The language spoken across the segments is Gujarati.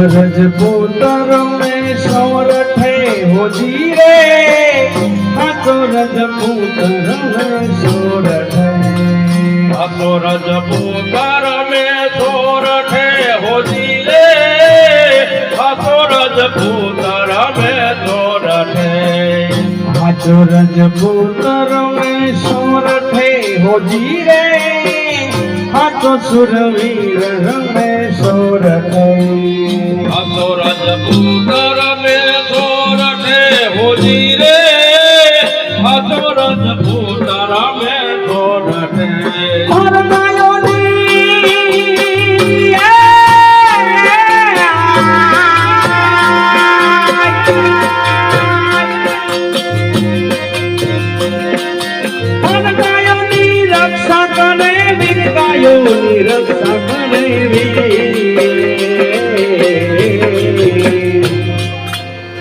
रजपुतर में सोरठे होजी रे हाथो रजपुतर में सोरठे हाथो रजपुतर में सोरठे होजी रे हाथो रजपुतर में सोरठे हाथो रजपुतर में सोरठे होजी रे हाथो सुरवीर में सोरठे हाथो रजपुतर में सोरठे होजी रे हाथो रजपुतर में सोरठे रक्षा करे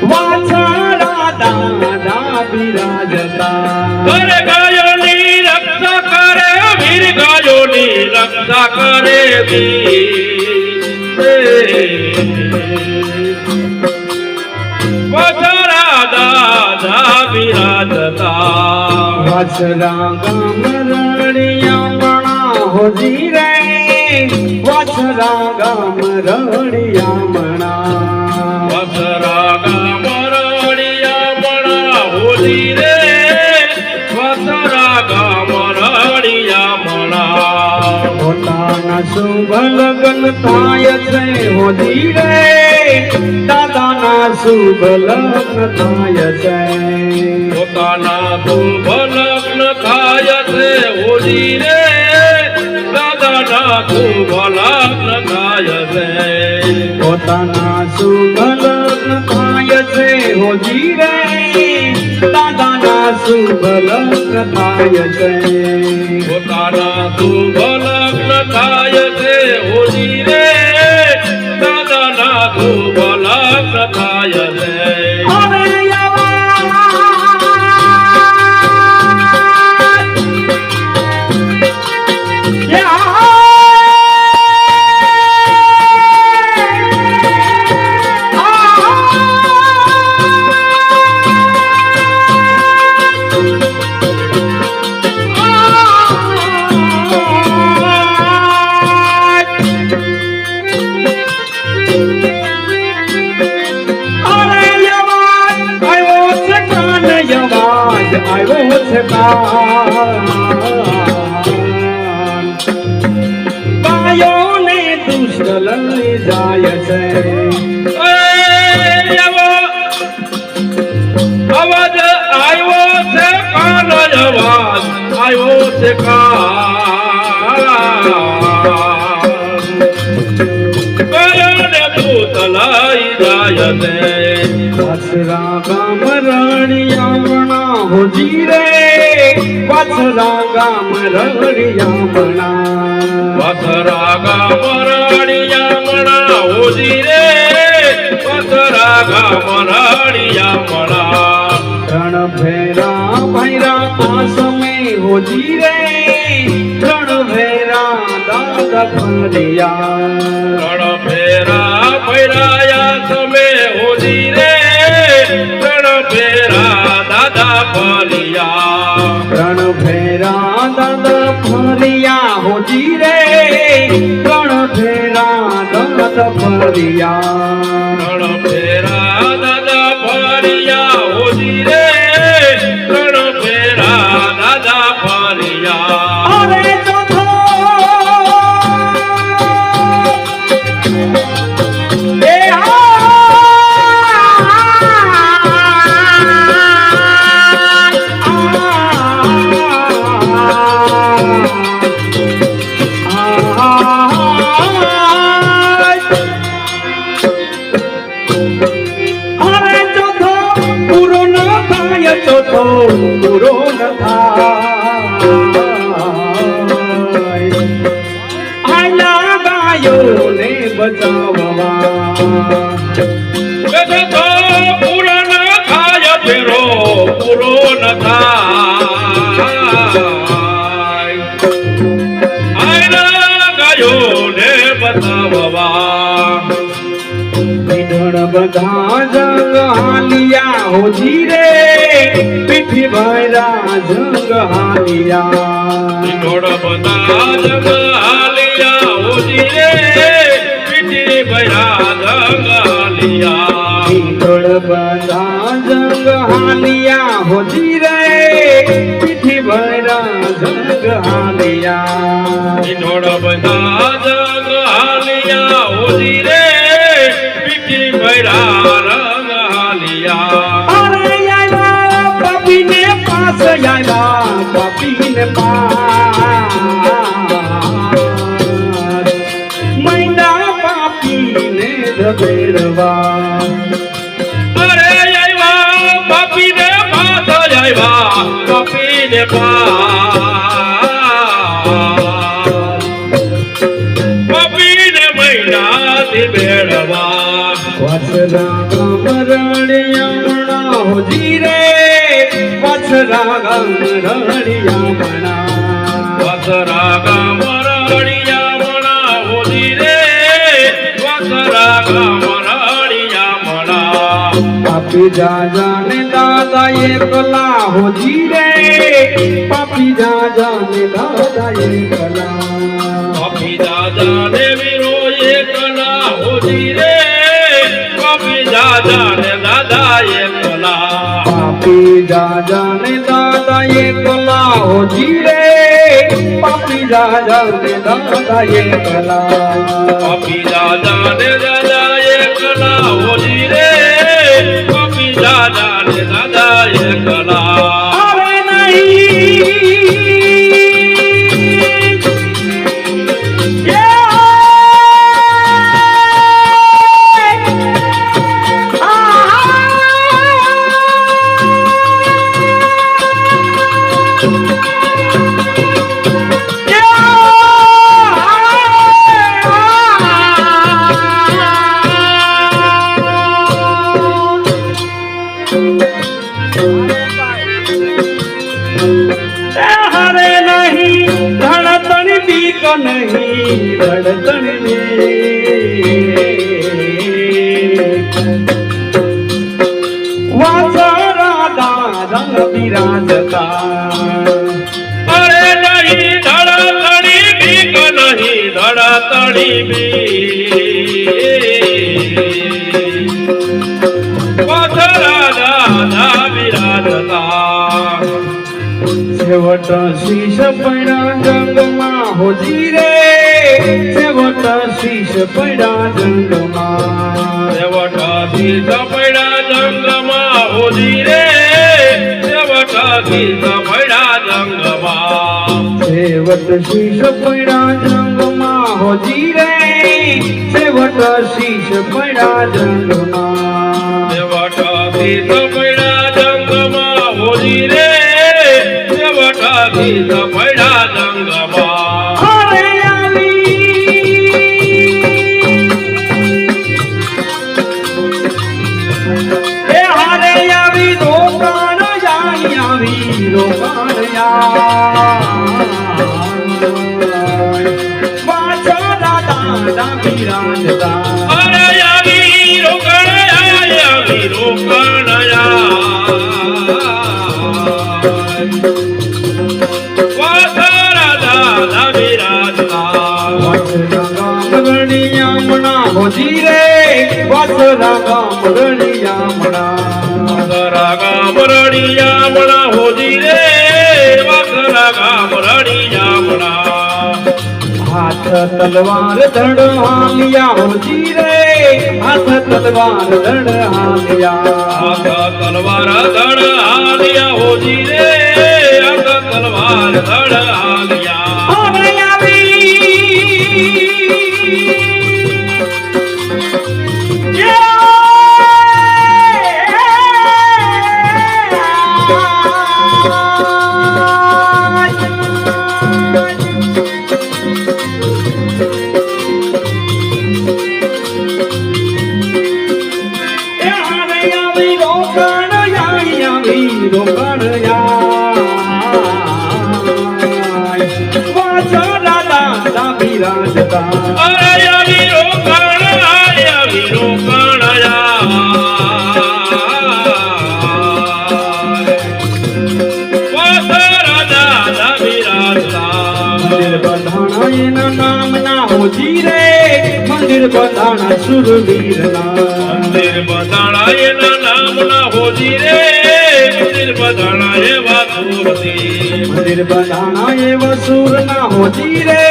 वाछड़ा दादा विराजता करे गायोनी रक्षा करे वीर गायोनी रक्षा करे वाछड़ा दादा विराजता वाछड़ा गमरणिया होजी रे वाछरा गाम रड़िया मणा वाछरा गाम रड़िया मणा होजी रे वाछरा गाम रड़िया मणा पोताना शुभ लगन थाय छे होजी रे दादाना शुभ लग्न थाय छे पोताना शुभ लग्न थाय छे होजी रे शुभ लग्न थाय छे पोताना शुभ लग्न थाय छे होजी रे दादाना शुभ लग्न थाय छे पोताना शुभ लग्न थाय छे होजी रे दादाना शुभ लग्न थाय छे गायों ने दुष्ट लई जाय छे अवाज आयो छे कान अवाज आयो छे गायों ने दूत लई जाय छे वाछरा गाम रड़िया मणा होजी रे वाछरा गाम रड़िया मणा वाछरा गाम रड़िया मणा होजी रे वाछरा गाम रड़िया मणा रण भेरा भैरा पास में होजी रे रण भेरा दादा फरिया रण भेरा भैराया समय होजी रे रण भेरा दादा फरिया रण भेरा दादा फरिया होजी रे रण भेरा दादा फरिया रण भेरा दादा फरिया होजी रे रण भेरा दादा फरिया अरे Hey, બેઠો તો પૂરો ન થાય ફેરો પૂરો ન થાય આયના ગાયો ને બતાવવા ધણ બધા જંગ હાલિયા હોજી રે પીઠી ભૈરા જંગ હાલિયા થોડો બધા જંગ હાલિયા હોજી રે પીઠી ભૈરા જંગ હાલિયા ધણ બધા જંગ હાલિયા હોજી રે પીઠી ભૈરા જંગ હાલિયા થોડો બધા જંગ હાલિયા હોજી રે પીઠી ભૈરા રંગ હાલિયા અરે આયા પાપીને પાસ આયા પાપીને પાસ મૈડા પાપીને ધબેરવા અરે આવ્યા પાપીને પાસ આવ્યા પાપીને પાપીને મૈનાથી બેળવા વાછરા ગમરણિયામણા હોજી રે વાછરા ગમરણિયામણા વસરા ગામરણિયામણા હોજી રે વસરા ગામરણિયામણા પાપી જાને દાદા એકલા હોજી રે પાપી જાને દાદા એકલા પાપી દાદા ને વીરો એકલા હોજી રે પાપી દાદા ને દાદા એકલા પાપી જાને દાદા એકલા હોજી રે પાપી જાને દાદા એકલા પાપી દાદા ને દાદા એકલા હોજી રે પાપી દાદા ને દાદા એકલા અરે નહીં हरे नहीं धड़तन बीक नहीं धड़तन वासरा दादा विराजता અરે નહીં ધડતડી બીક નહીં ધડતડી બીક પથરા દાદા વિરાજતા છેવટ શીશ પડ્યા જંગમાં હોજી રે છેવટ શીશ પડ્યા જંગમાં દેવટાથી સપડા જંગમાં હોજી રે દેવટાથી સપડા જંગમાં છેવટ શીશ પડ્યા જંગમાં હોજી રે છેવટ શીશ પડ્યા જંગમાં દેવટાથી સપડા જંગમાં હોજી રે દેવટાથી સપડા જંગમાં હરે આવી એ હરે આવી રોકાણ જાય આવી રોકાણ પાછા દાદા વિરાજતા અરે આવી રોકણ વાસરા દાદા વિરાજતા ગણિયામણા હોજી રે વાસરા ગામ ગણિયામણા વાસરા ગામ રણિયામણા હોજી રે વાસરા ગામ રણિયામણા હાથ તલવાર ધડ હાલિયા હોજી રે હાથ તલવાર ધડ હાલિયા હાથ તલવાર ધડ હાલિયા હોજી રે હાથ તલવાર ધડ હાલિયા હરે આવી રોકણયા વીરો કણયા વાસરા દાદા બિરાજતા અરે વીરો કણયા વીરો કણયા વાસરા દાદા બિરાજતા મંદિર બંધાણા એના નામ ના હોજી રે મંદિર બંધાણા સુરવીરના મંદિર બધાણા એના નામના હોજી રે મંદિર બધાણા એવા સુરતી મંદિર બંધાણા એવા સુરના હોજી રે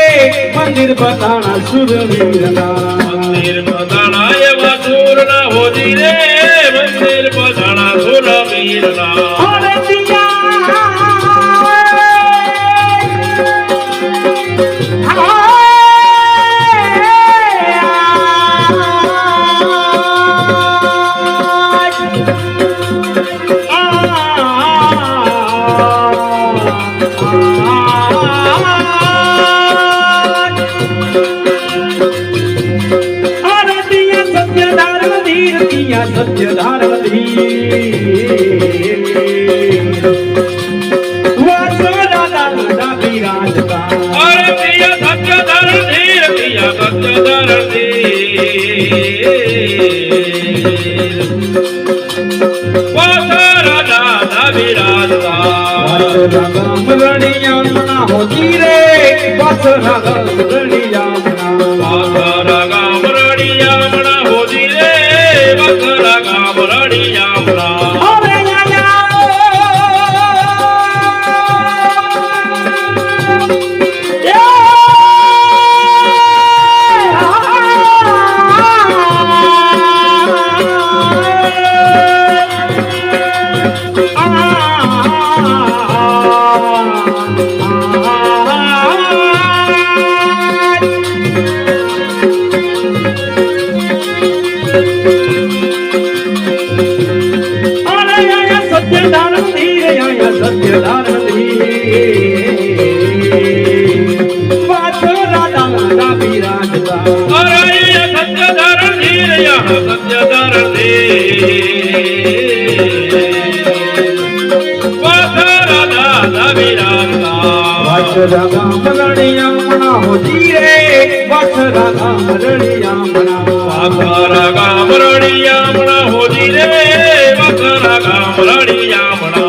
મંદિર બંધાણા સુરવીરના મંદિર બધાણા એવા સુરના હોજી રે મંદિર બધાણા સુરવીરના સત્યધાર બિરાજતા અરે પ્રિય સત્યધર ધીર પ્રિય સત્યધર ધીર વાસરા દાદા બિરાજતા રણિયામણા હોતી રે વાસરા રણિયામણા વાસરા ગામ રણિયામણા હોજી રે વાસરા ગામ રણિયામણા સત્યધાર વાસરા દાદા બિરાજતા અરે સત્યધર ધીર સત્યધર ધીર વાસરા દાદા બિરાજતા વાસરા ગામ રણિયામણા હોજી રે વાસરા ગામ રણિયામણા વાસરા ગામ રણિયામણા હોજી રે વાસરા ગામ રણિયામણા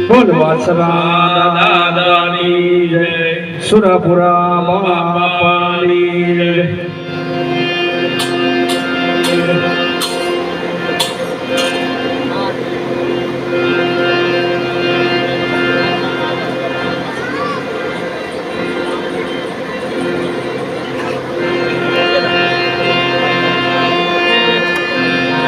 બોલ વાસરા દાદાની જય સુરપુરા બાપાની જય.